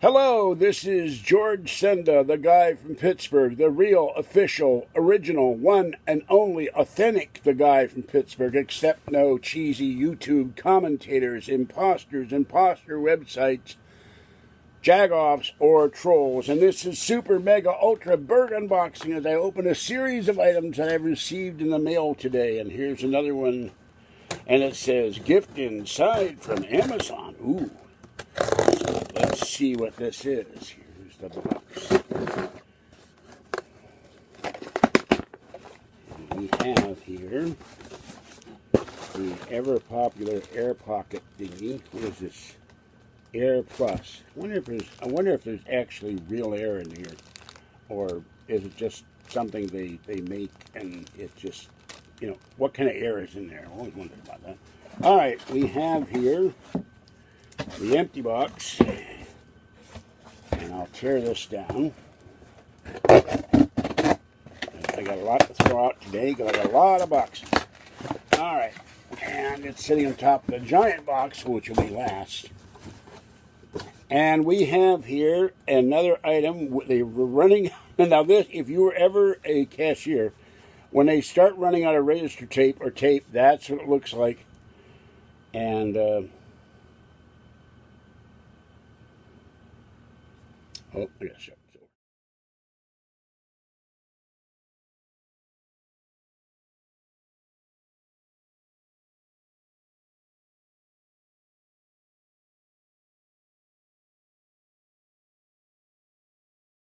Hello, this is George Senda, the guy from Pittsburgh, the real, official, original, one and only authentic the guy from Pittsburgh, except no cheesy YouTube commentators, imposters, imposter websites, jagoffs, or trolls. And this is Super Mega Ultra Burgh Unboxing as I open a series of items that I've received in the mail today. And here's another one, and it says, gift inside from Amazon. Ooh. Let's see what this is. Here's the box. And we have here the ever-popular air pocket thingy. What is this? Air Plus. I wonder if there's actually real air in here, or is it just something they make and it just, you know, what kind of air is in there? I always wondered about that. All right, we have here the empty box, and I'll tear this down. I got a lot to throw out today, got a lot of boxes. All right, and it's sitting on top of the giant box, which will be last. And we have here another item. They were running, now this, if you were ever a cashier, when they start running out of register tape or tape, that's what it looks like. And oh, I gotta show.